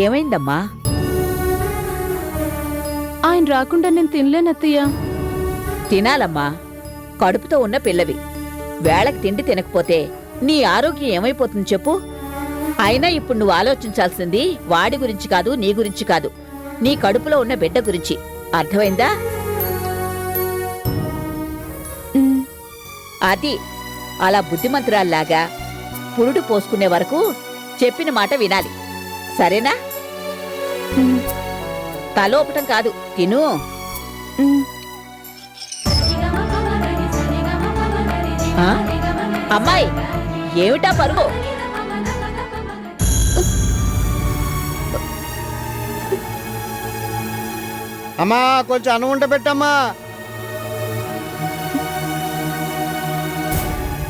ఏమైందమ్మా? ఆయన రాకుండా నేను తినలేనత్తయ్య. తినాలమ్మా, కడుపుతో ఉన్న పిల్లవి. వేళకి తిండి తినకపోతే నీ ఆరోగ్యం ఏమైపోతుంది చెప్పు. అయినా ఇప్పుడు నువ్వు ఆలోచించాల్సింది వాడి గురించి కాదు, నీ గురించి కాదు, నీ కడుపులో ఉన్న బిడ్డ గురించి. అర్థమైందా? అది అలా బుద్ధిమంతురాల్లాగా పురుడు పోసుకునే వరకు చెప్పిన మాట వినాలి, సరేనా? తలోపటం కాదు, తిను. అమ్మాయి, ఏమిటా పరుగు? అమ్మా, కొంచెం అన్నం ఉంట పెట్టమ్మా.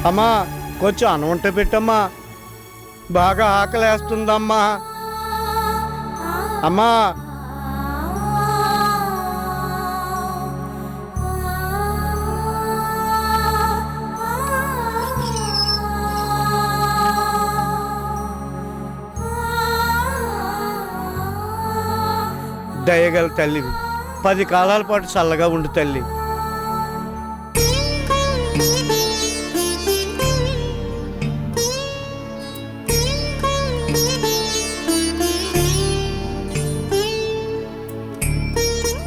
అమ్మా, కొంచెం అన్నం ఉంట పెట్టమ్మా. బాగా ఆకలేస్తుందమ్మా. అమ్మా, దయగల తల్లివి, 10 కాలాల పాటు చల్లగా ఉండు తల్లి.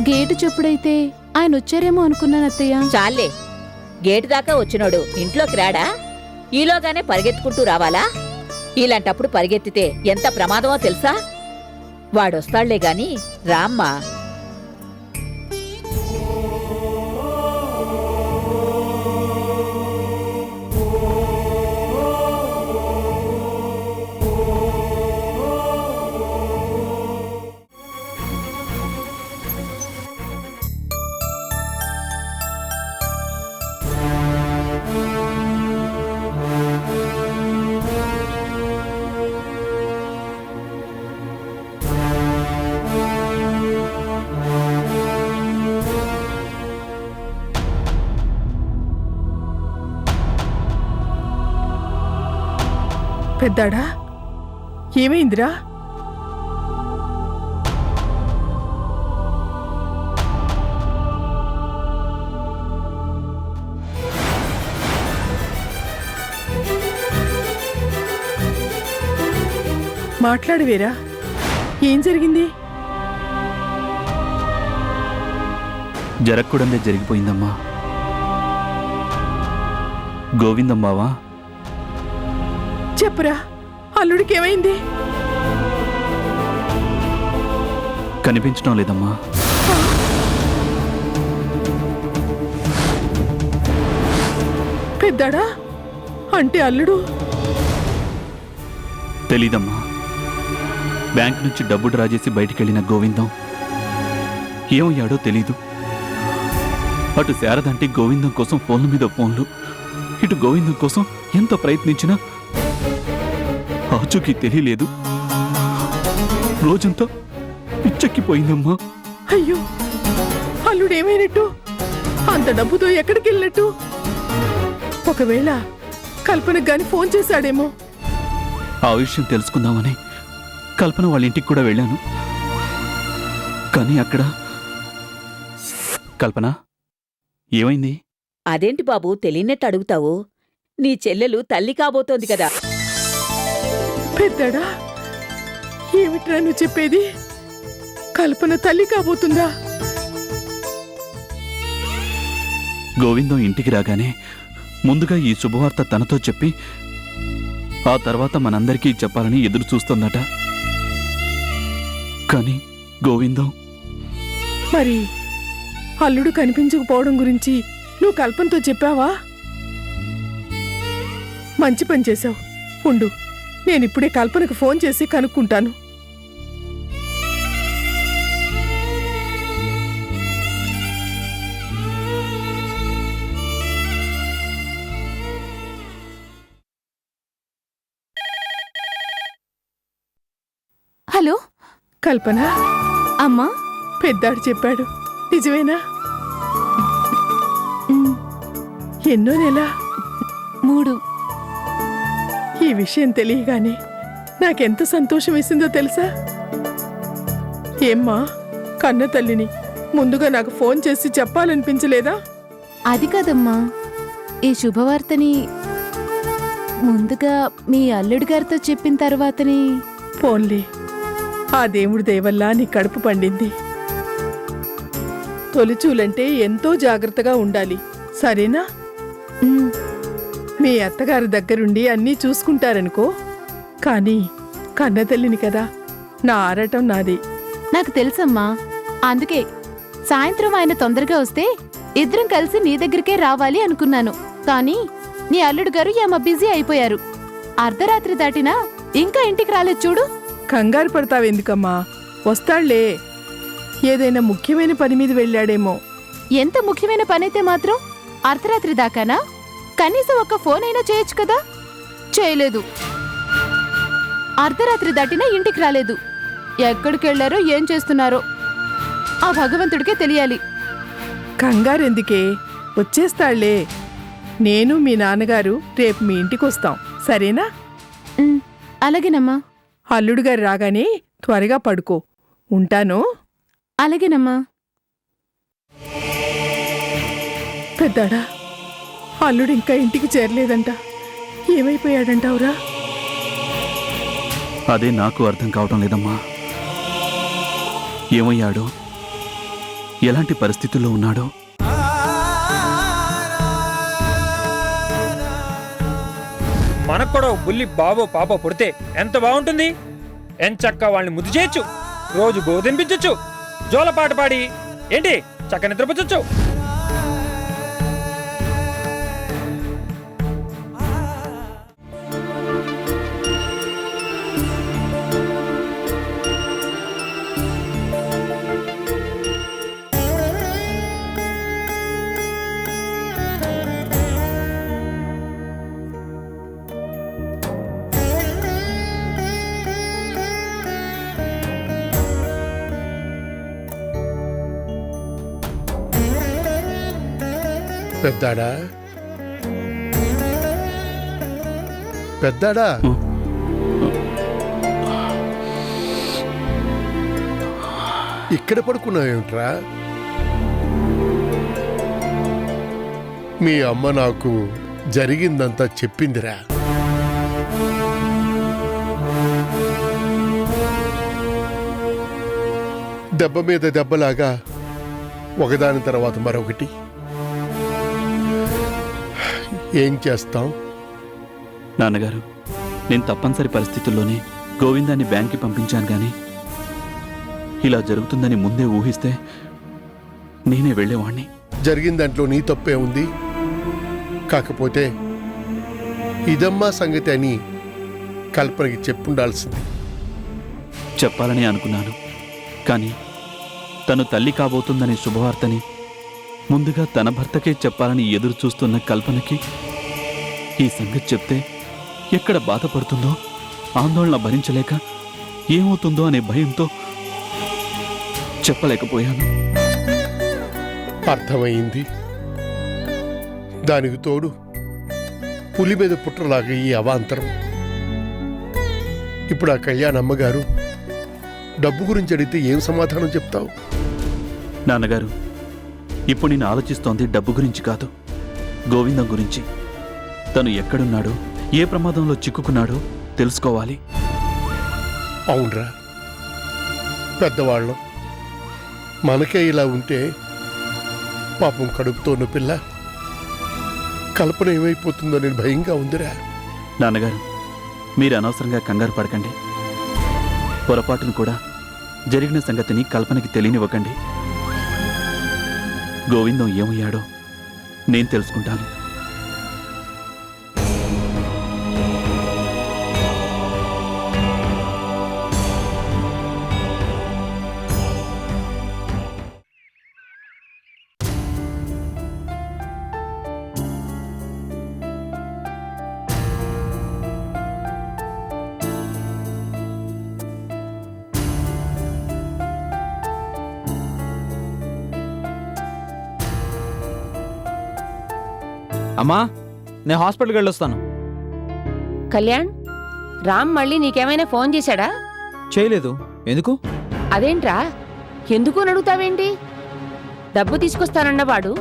గేటు చెప్పుడైతే ఆయన వచ్చారేమో అనుకున్నాను అత్తయ్య. చాలే, గేటు దాకా వచ్చినోడు ఇంట్లోకి రాడా? ఈలోగానే పరిగెత్తుకుంటూ రావాలా? ఇలాంటప్పుడు పరిగెత్తితే ఎంత ప్రమాదమో తెలుసా? వాడొస్తాళ్లే గాని రామ్మా. పెద్దాడా, ఏమైందిరా? మాట్లాడవేరా, ఏం జరిగింది? జరగకూడదే జరిగిపోయిందమ్మా. గోవిందమ్మావా, చెప్పురా, అల్లుడికి ఏమైంది? కనిపించడం లేదమ్మా. పెద్దాడా, అంటే అల్లుడు? తెలీదమ్మా. బ్యాంక్ నుంచి డబ్బు డ్రా చేసి బయటికెళ్ళిన గోవిందం ఏమయ్యాడో తెలీదు. అటు శారదంటే గోవిందం కోసం ఫోన్ల మీద ఫోన్లు, ఇటు గోవిందం కోసం ఎంత ప్రయత్నించినా ఆచూకీ తెలియలేదు. రోజంతా పిచ్చెక్కిపోయిందమ్మా. అయ్యో, అల్లుడేమైనట్టు? అంత డబ్బుతో ఎక్కడికి వెళ్ళినట్టు? ఒకవేళ కల్పనకు గాని ఫోన్ చేశాడేమో. ఆ విషయం తెలుసుకుందామని కల్పన వాళ్ళ ఇంటికి కూడా వెళ్ళాను. కానీ అక్కడ కల్పన, ఏమైంది? అదేంటి బాబు తెలియనట్టు అడుగుతావు? నీ చెల్లెలు తల్లి కాబోతోంది కదా. పెద్దడా, ఏమిట్రా నువ్వు చెప్పేది? కల్పన తల్లి కాబోతుందా? గోవిందం ఇంటికి రాగానే ముందుగా ఈ శుభవార్త తనతో చెప్పి ఆ తర్వాత మనందరికీ చెప్పాలని ఎదురు చూస్తోందట. కానీ గోవిందం... మరి అల్లుడు కనిపించకపోవడం గురించి నువ్వు కల్పనతో చెప్పావా? మంచి పని చేశావు. ఉండు, నేనిప్పుడే కల్పనకు ఫోన్ చేసి కనుక్కుంటాను. హలో కల్పన, అమ్మా. పెద్దాడు చెప్పాడు, నిజమేనా? ఎన్నో నెల? 3. ఈ విషయం తెలియగానే నాకెంత సంతోషం వేసిందో తెలుసా? ఏమ్మా, కన్న తల్లిని ముందుగా నాకు ఫోన్ చేసి చెప్పాలనిపించలేదా? అది కాదమ్మా, ఈ శుభవార్తని ముందుగా మీ అల్లుడి గారితో చెప్పిన తర్వాతని. ఫోన్లే, ఆ దేవుడి దయవల్ల నీ కడుపు పండింది. తొలిచూలంటే ఎంతో జాగ్రత్తగా ఉండాలి, సరేనా? ఉమ్, మీ అత్తగారి దగ్గరుండి అన్నీ చూసుకుంటారనుకో, కానీ కన్నతల్లిని కదా, నా ఆరాటం నాది. నాకు తెలుసమ్మా, అందుకే సాయంత్రం ఆయన తొందరగా వస్తే ఇద్దరం కలిసి నీ దగ్గరికే రావాలి అనుకున్నాను. కానీ నీ అల్లుడు గారు ఏమో బిజీ అయిపోయారు. అర్ధరాత్రి దాటినా ఇంకా ఇంటికి రాలేదు చూడు. కంగారు పడతావెందుకమ్మా, వస్తాళ్లే. ఏదైనా ముఖ్యమైన పని మీద వెళ్ళాడేమో. ఎంత ముఖ్యమైన పనైతే మాత్రం అర్ధరాత్రి దాకానా? కనీసం ఒక్క ఫోన్ అయినా చేయొచ్చు కదా. చేయలేదు. అర్ధరాత్రి దాటినా ఇంటికి రాలేదు. ఎక్కడికెళ్లారో ఏం చేస్తున్నారో ఆ భగవంతుడికే తెలియాలి. కంగారెందుకే, వచ్చేస్తాళ్లే. నేను మీ నాన్నగారు రేపు మీ ఇంటికొస్తాం, సరేనా? ఉమ్, అలాగేనమ్మా. అల్లుడు గారు రాగానే త్వరగా పడుకో. ఉంటాను. అలాగేనమ్మా. పెద్దాడా, అల్లుడు ఇంకా ఇంటికి చేరలేదంట. ఏమైపోయాడంటావురా? అదే నాకు అర్థం కావటం లేదమ్మా. ఏమయ్యాడో, ఎలాంటి పరిస్థితుల్లో ఉన్నాడో. మనకు కూడా ఓ బుల్లి బాబో పాపో పుడితే ఎంత బాగుంటుంది. ఎంచక్క వాళ్ళని ముద్దు చేయొచ్చు, రోజు గో తినిపించొచ్చు, జోలపాట పాడి ఏంటి చక్క నిద్రపుచ్చొచ్చు. పెద్దాడా, పెద్దాడా, ఇక్కడ పడుకున్నావేమిట్రా? మీ అమ్మ నాకు జరిగిందంతా చెప్పిందిరా. దెబ్బ మీద దెబ్బలాగా ఒకదాని తర్వాత మరొకటి. ఏం చేస్తాం? నాన్నగారు, నేను తప్పనిసరి పరిస్థితుల్లోనే గోవిందాన్ని బ్యాంక్కి పంపించాను గాని ఇలా జరుగుతుందని ముందే ఊహిస్తే నేనే వెళ్ళేవాణ్ణి. జరిగిన దాంట్లో నీ తప్పే ఉంది. కాకపోతే ఇదమ్మా సంగతి అని కల్పనకి చెప్పుండాల్సింది. చెప్పాలని అనుకున్నాను, కానీ తను తల్లి కాబోతుందనే శుభవార్తని ముందుగా తన భర్తకే చెప్పాలని ఎదురు చూస్తున్న కల్పనకి ఈ సంగతి చెప్తే ఎక్కడ బాధపడుతుందో, ఆందోళన భరించలేక ఏమవుతుందో అనే భయంతో చెప్పలేకపోయాను. అర్థమైంది. దానికి తోడు పులి మీద పుట్టలాగా ఈ అవాంతరం. ఇప్పుడు ఆ కళ్యాణ్ అమ్మగారు డబ్బు గురించి అడిగితే ఏం సమాధానం చెప్తావు? నాన్నగారు, ఇప్పుడు నేను ఆలోచిస్తోంది డబ్బు గురించి కాదు, గోవిందం గురించి. తను ఎక్కడున్నాడో, ఏ ప్రమాదంలో చిక్కుకున్నాడో తెలుసుకోవాలి. అవునరా, పెద్దవాళ్ళం. మనకే ఇలా ఉంటే పాపం కడుపుతో ఉన్న పిల్ల కల్పన ఏమైపోతుందో నేను భయంగా ఉందిరా. నాన్నగారు, మీరు అనవసరంగా కంగారు పడకండి. పొరపాటును కూడా జరిగిన సంగతిని కల్పనకి తెలియనివ్వకండి. గోవిందం ఏమయ్యాడో నేను తెలుసుకుంటాను. అమ్మా, నేను హాస్పిటల్కి వెళ్ళొస్తాను. కళ్యాణ్, రామ్ మళ్ళీ నీకేమైనా ఫోన్ చేశాడా? చేయలేదు. ఎందుకు? అదేంట్రా ఎందుకు అడుగుతావేంటి? డబ్బు తీసుకొస్తానన్నవాడు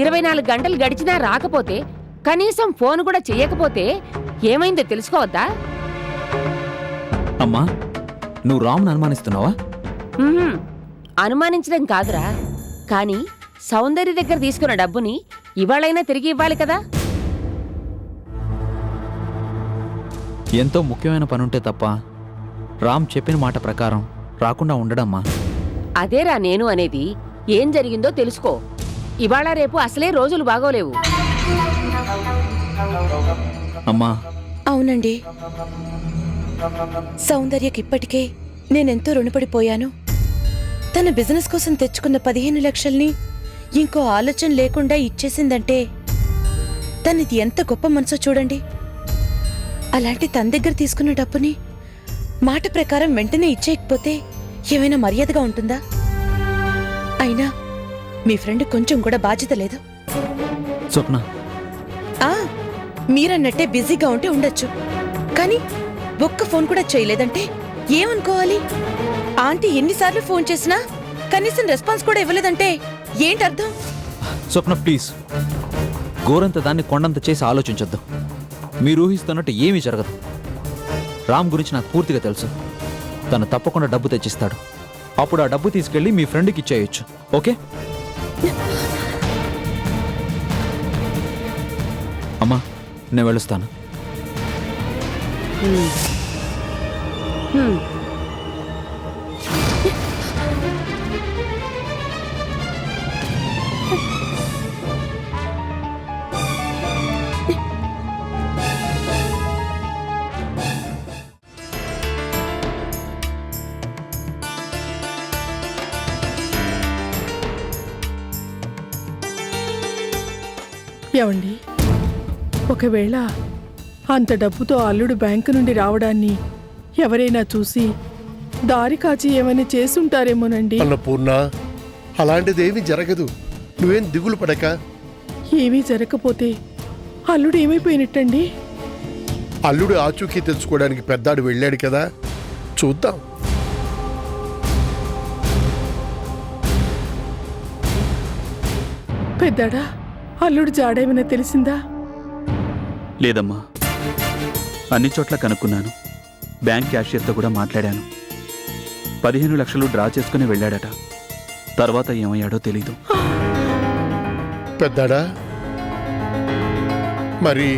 24 గంటలు గడిచినా రాకపోతే, కనీసం ఫోన్ కూడా చెయ్యకపోతే ఏమైందో తెలుసుకోవద్దా? అమ్మా నువ్వు రామ్ను అనుమానిస్తున్నావా? ఉహుం, అనుమానించడం కాదురా, కానీ సౌందర్య దగ్గర తీసుకున్న డబ్బుని ఇవాళైనా తిరిగి ఇవ్వాలి కదా. ఎంతో ముఖ్యమైన పనుంటే తప్ప రామ్ చెప్పిన మాట ప్రకారం రాకుండా ఉండడమ్మా. అదేరా నేను అనేది. ఏం జరిగిందో తెలుసుకో. ఇవాళ రేపు అసలే రోజులు బాగోలేవు. అమ్మా అవునండి, సౌందర్యకి ఇప్పటికే నేనెంతో రుణపడిపోయాను. తన బిజినెస్ కోసం తెచ్చుకున్న 15 లక్షల్ని ఇంకో ఆలోచన లేకుండా ఇచ్చేసిందంటే తనది ఎంత గొప్ప మనసో చూడండి. అలాంటి తన దగ్గర తీసుకున్న డబ్బుని మాట ప్రకారం వెంటనే ఇచ్చేయకపోతే ఏమైనా మర్యాదగా ఉంటుందా? అయినా మీ ఫ్రెండ్ కొంచెం కూడా బాధ్యత లేదు. స్వప్న, ఆ మీరన్నట్టే బిజీగా ఉంటే ఉండొచ్చు, కానీ ఒక్క ఫోన్ కూడా చేయలేదంటే ఏమనుకోవాలి? ఆంటీ ఎన్నిసార్లు ఫోన్ చేసినా కనీసం రెస్పాన్స్ కూడా ఇవ్వలేదంటే ఏంటర్థం? స్వప్న ప్లీజ్, గోరంత దాన్ని కొండంత చేసి ఆలోచించొద్దు. మీరు ఊహిస్తున్నట్టు ఏమీ జరగదు. రామ్ గురించి నాకు పూర్తిగా తెలుసు. తను తప్పకుండా డబ్బు తెచ్చిస్తాడు. అప్పుడు ఆ డబ్బు తీసుకెళ్ళి మీ ఫ్రెండ్కి ఇచ్చేయచ్చు. ఓకే అమ్మా, నేను వెళ్ళొస్తాను. హ్మ్. ఏమండి, ఒకవేళ అంత డబ్బుతో అల్లుడు బ్యాంకు నుండి రావడాన్ని ఎవరైనా చూసి దారి కాచి ఏమైనా చేసుంటారేమోనండి. అన్నపూర్ణ, అలాంటిదేమీ జరగదు. నువ్వేం దిగులు పడక. ఏమీ జరగకపోతే అల్లుడు ఏమైపోయినట్టండి? అల్లుడు ఆచూకీ తెలుసుకోవడానికి పెద్దాడు వెళ్ళాడు కదా, చూద్దాం. పెద్దాడా, అల్లుడు జాడేమైనా తెలిసిందా? లేదమ్మా, అన్ని చోట్ల కనుక్కున్నాను. బ్యాంక్ క్యాషియర్తో కూడా మాట్లాడాను. 15 లక్షలు డ్రా చేసుకుని వెళ్ళాడట. తర్వాత ఏమయ్యాడో తెలీదు. పెద్దాడా, మరి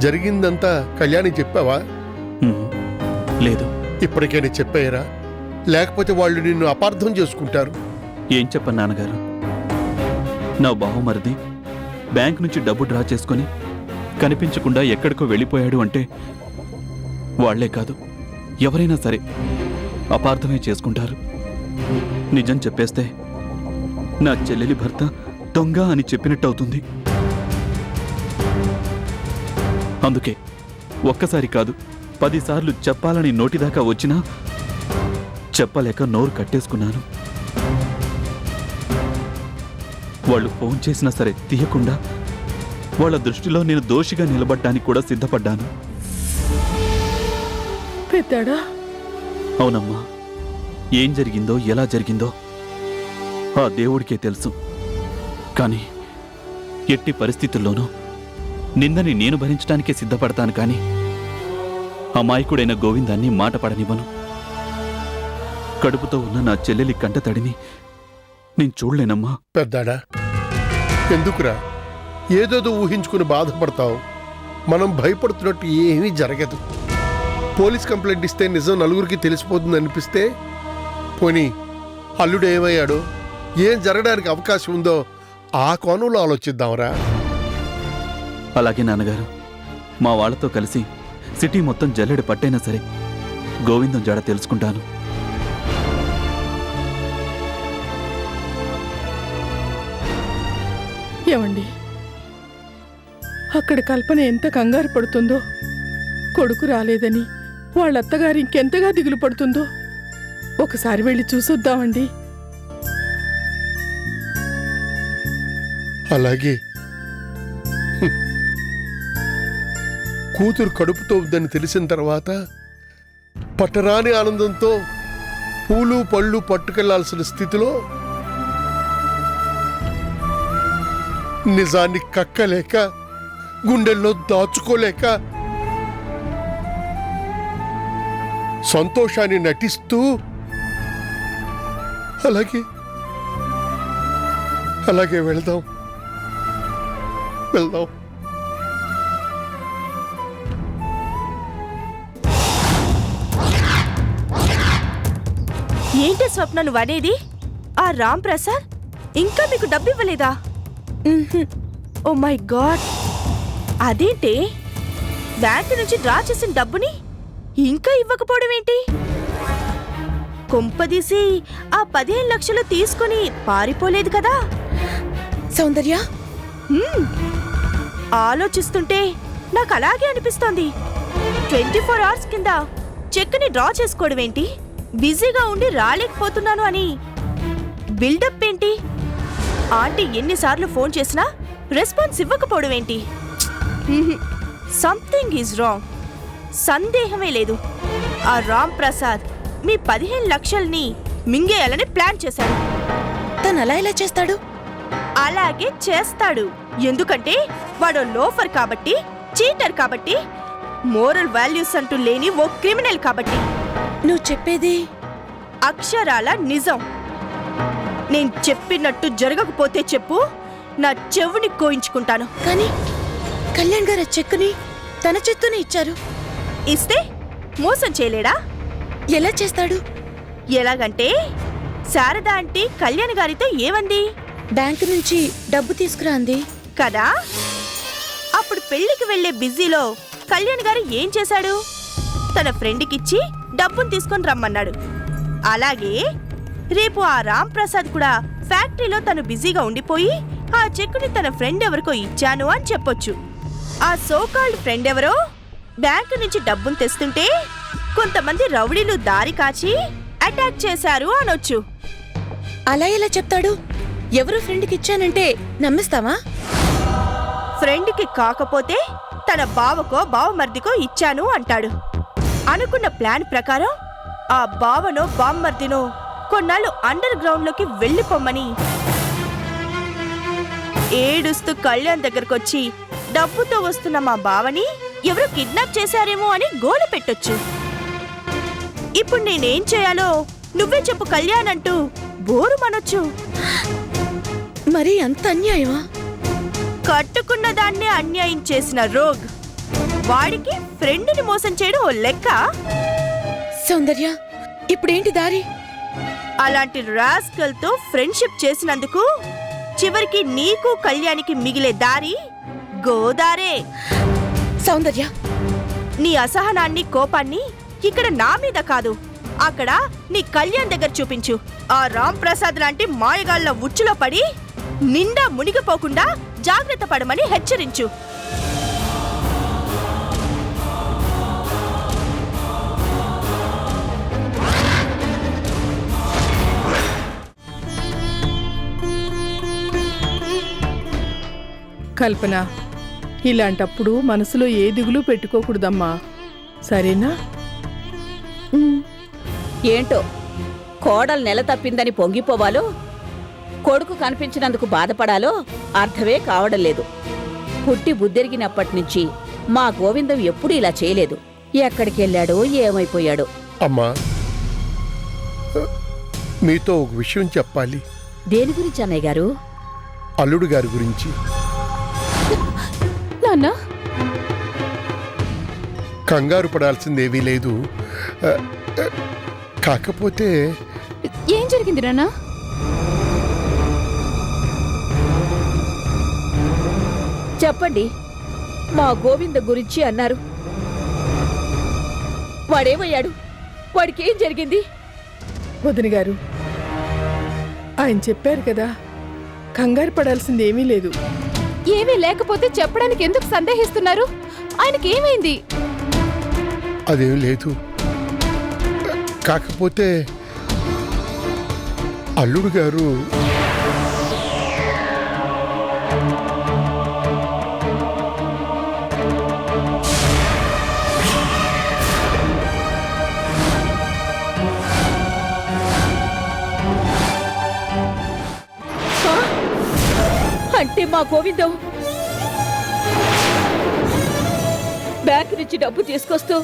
జరిగిందంతా కళ్యాణి చెప్పావా? ఉహు, లేదు. ఇప్పటికైనా చెప్పాయరా? లేకపోతే వాళ్ళు నిన్ను అపార్థం చేసుకుంటారు. ఏం చెప్పను నాన్నగారు. నా బావమరిది బ్యాంక్ నుంచి డబ్బు డ్రా చేసుకుని కనిపించకుండా ఎక్కడికో వెళ్ళిపోయాడు అంటే వాళ్లే కాదు, ఎవరైనా సరే అపార్థమే చేసుకుంటారు. నిజం చెప్పేస్తే నా చెల్లెలి భర్త దొంగ అని చెప్పినట్టు అవుతుంది. అందుకే ఒక్కసారి కాదు 10 సార్లు చెప్పాలని నోటిదాకా వచ్చినా చెప్పలేక నోరు కట్టేసుకున్నాను. వాళ్ళు ఫోన్ చేసినా సరే తీయకుండా వాళ్ళ దృష్టిలో నేను దోషిగా నిలబడ్డానికి కూడా సిద్ధపడ్డాను. పెద్దాడా, అవునమ్మా, ఏం జరిగిందో ఎలా జరిగిందో ఆ దేవుడికే తెలుసు. కానీ ఎట్టి పరిస్థితుల్లోనూ నిందని నేను భరించడానికే సిద్ధపడతాను. కానీ అమాయకుడైన గోవిందాన్ని మాట పడనివ్వను. కడుపుతో ఉన్న నా చెల్లెలి కంటతడిని నేను చూడలేనమ్మా. పెద్దాడా, ఎందుకురా ఏదేదో ఊహించుకుని బాధపడతావు? మనం భయపడుతున్నట్టు ఏమీ జరగదు. పోలీస్ కంప్లైంట్ ఇస్తే నిజం నలుగురికి తెలిసిపోతుంది అనిపిస్తే, పోనీ అల్లుడు ఏమయ్యాడో, ఏం జరగడానికి అవకాశం ఉందో ఆ కోణంలో ఆలోచిద్దాంరా. అలాగే నాన్నగారు, మా వాళ్లతో కలిసి సిటీ మొత్తం జల్లెడ పట్టైనా సరే గోవిందం జాడ తెలుసుకుంటాను. ఏమండి, అక్కడ కల్పన ఎంత కంగారు పడుతుందో, కొడుకు రాలేదని వాళ్ళ అత్తగారు ఇంకెంతగా దిగులు పడుతుందో ఒకసారి వెళ్ళి చూసొద్దామండి. అలాగే. కూతురు కడుపుతో ఉందని తెలిసిన తర్వాత పట్టరాని ఆనందంతో పూలు పళ్ళు పట్టుకెళ్లాల్సిన స్థితిలో నిజాన్ని కక్కలేక గుండెల్లో దాచుకోలేక సంతోషాన్ని నటిస్తూ అలాగే వెళ్దాం. ఏంటి స్వప్న నువ్వు అనేది? ఆ రామ్ ప్రసాద్ ఇంకా మీకు డబ్బు ఇవ్వలేదా? ఓ మై గాడ్, అదేంటి బ్యాంకు నుంచి డ్రా చేసిన డబ్బుని ఇంకా ఇవ్వకపోవడం ఏంటి? కొంపదీసి ఆ 15 లక్షలు తీసుకుని పారిపోలేదు కదా? సౌందర్య, ఆలోచిస్తుంటే నాకు అలాగే అనిపిస్తోంది. 24 అవర్స్ కింద చెక్ని డ్రా చేసుకోవడం ఏంటి? బిజీగా ఉండి రాలేకపోతున్నాను అని బిల్డప్ ఏంటి? ఆంటీ ఎన్నిసార్లు ఫోన్ చేసినా రెస్పాన్స్ ఇవ్వకపోవడం ఏంటి? Something is wrong. సందేహమే లేదు, ఆ రామ్ ప్రసాద్ మీ 15 లక్షల్ని మింగేయాలని ప్లాన్ చేశాడు. తను అలా ఎలా చేస్తాడు? అలాగే చేస్తాడు. ఎందుకంటే వాడు లోఫర్ కాబట్టి, చీటర్ కాబట్టి, మోరల్ వాల్యూస్ అంటూ లేని ఓ క్రిమినల్ కాబట్టి. నువ్వు చెప్పేది అక్షరాల నిజం. నేను చెప్పినట్టు జరగకపోతే చెప్పు, నా చెవుని కోయించుకుంటాను. కానీ కళ్యాణ్ గారు చెక్కుని తన చేత్తోనే ఇచ్చారు. ఇస్తే మోసం చేయలేడా? ఎలా చేస్తాడు? ఎలాగంటే శారద ఆంటీ కళ్యాణ్ గారితో ఏమంది? బ్యాంకు నుంచి డబ్బు తీసుకురా అంది కదా. అప్పుడు పెళ్లికి వెళ్లే బిజీలో కళ్యాణ్ గారు ఏం చేశాడు? తన ఫ్రెండ్కిచ్చి డబ్బును తీసుకొని రమ్మన్నాడు. అలాగే రేపు ఆ రామ్ ప్రసాద్ కూడా ఫ్యాక్టరీలో తను బిజీగా ఉండిపోయి ఆ చెక్కుని తన ఫ్రెండ్ ఎవరికో ఇచ్చాను అని చెప్పొచ్చు. ఆ సోకాల్డ్ ఫ్రెండ్ ఎవరో బ్యాంకు నుంచి డబ్బును తెస్తుంటే కొంతమంది రౌడీలు దారి కాచి అటాక్ చేశారు అనొచ్చు. అలా ఎలా చెప్తాడు? ఎవరు ఫ్రెండ్కి ఇచ్చానంటే నమ్మిస్తావా? ఫ్రెండ్కి కాకపోతే తన బావకో బావమర్దికో ఇచ్చాను అంటాడు. అనుకున్న ప్లాన్ ప్రకారం ఆ బావనో బామ్మర్దినో కొన్నాళ్ళు అండర్ గ్రౌండ్ లోకి వెళ్ళిపోమ్మని ఏడుస్తూ కళ్యాణ్ దగ్గరకొచ్చి డబ్బుతో వస్తున్న మా బావని ఎవరో కిడ్నాప్ చేశారేమో అని గోల పెట్టొచ్చు. ఇప్పుడు నేనేం చేయాలో నువ్వే చెప్పు కళ్యాణ్ అంటూ బోరు మనొచ్చు. మరి అంత అన్యాయమా? కట్టుకున్న దాన్నే అన్యాయం చేసిన రోగ్ వాడికి ఫ్రెండ్ని మోసం చేయడం ఓ లెక్క? సౌందర్య, ఇప్పుడేంటి దారి? అలాంటి రాస్కల్ తో ఫ్రెండ్షిప్ చేసినందుకు చివరికి నీకు కళ్యాణికి మిగిలే దారి గోదారే. సౌందర్య, నీ అసహనాన్ని కోపాన్ని ఇక్కడ నా మీద కాదు, అక్కడ నీ కళ్యాణ్ దగ్గర చూపించు. ఆ రామ్ ప్రసాద్ లాంటి మాయగాళ్ల ఉచ్చులో పడి నిండా మునిగిపోకుండా జాగ్రత్త పడమని హెచ్చరించు. కల్పన, ఇలాంటప్పుడు మనసులో ఏ దిగులు పెట్టుకోకూడదమ్మా, సరేనా? ఏంటో కోడలు నెల తప్పిందని పొంగిపోవాలో, కొడుకు కనిపించినందుకు బాధపడాలో అర్థమే కావడం లేదు. పుట్టి బుద్ధెరిగినప్పటి నుంచి మా గోవిందం ఎప్పుడూ ఇలా చేయలేదు. ఎక్కడికెళ్ళాడో ఏమైపోయాడో. అమ్మా, మీతో ఒక విషయం చెప్పాలి. దేని గురించి అన్నయ్య గారు? అల్లుడు గారి గురించి. నాన్నా, కంగారు పడాల్సిందేమీ లేదు. కాకపోతే ఏం జరిగింది నాన్నా? చెప్పండి. మా గోవింద గురించి అన్నారు. వాడేమయ్యాడు? వాడికి ఏం జరిగింది? వదిన గారు, ఆయన చెప్పారు కదా, కంగారు పడాల్సింది ఏమీ లేదు. ఏమీ లేకపోతే చెప్పడానికి ఎందుకు సందేహిస్తున్నారు? ఆయనకి ఏమైంది? అదేం లేదు. కాకపోతే అల్లుడు గారు గోవిందం బ్యాంక్ నుంచి డబ్బు తీసుకొస్తూ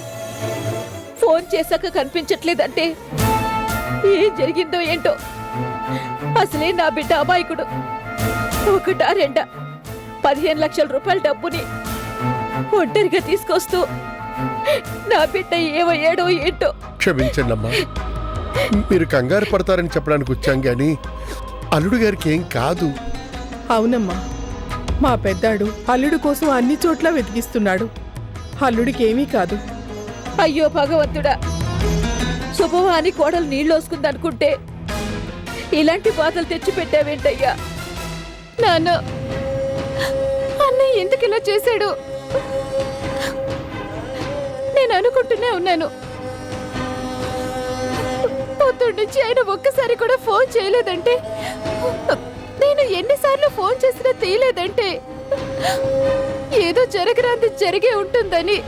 ఫోన్ చేశాక కనిపించట్లేదంటే ఏం జరిగిందో ఏంటో. అసలే నా బిడ్డ అమాయకుడు. ఒకటా రెండా 15 లక్షల రూపాయల డబ్బుని ఒంటరిగా తీసుకొస్తూ నా బిడ్డ ఏమయ్యాడో ఏంటో. క్షమించండి అమ్మా, మీరు కంగారు పడతారని చెప్పడానికి వచ్చాం గాని అల్లుడు గారికి ఏం కాదు. అవునమ్మా, మా పెద్దాడు అల్లుడు కోసం అన్ని చోట్ల వెతికిస్తున్నాడు. అల్లుడికి ఏమీ కాదు. అయ్యో భగవంతుడా, శుభవాని కోడలు నీళ్ళోసుకుందనుకుంటే ఇలాంటి బాధలు తెచ్చిపెట్టావేంటయ్యా. నాన్న, అన్నయ్య ఎందుకు ఇలా చేశాడు? నేను అనుకుంటూనే ఉన్నాను. పొద్దున్న నుంచి ఆయన ఒక్కసారి కూడా ఫోన్ చేయలేదంటే, నేను ఎన్నిసార్లు ఫోన్ చేసినా తీయలేదంటే ఏదో జరగరాంది జరిగే ఉంటుందని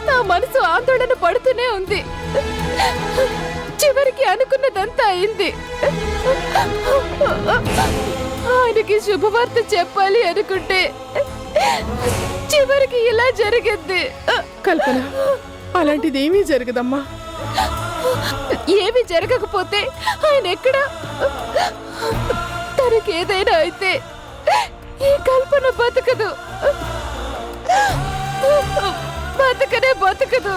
నా మనసు ఆందోళన పడుతూనే ఉంది. చివరికి అనుకున్నదంతా అయింది. ఆయనకి శుభవార్త చెప్పాలి అనుకుంటే చివరికి ఇలా జరిగింది. కల్పన, అలాంటిది ఏమీ జరగదమ్మా. ఏమి జరగకపోతే ఆయన ఎక్కడ? తనకేదైనా అయితే ఈ కల్పన బతకదు, బతకనే బతకదు.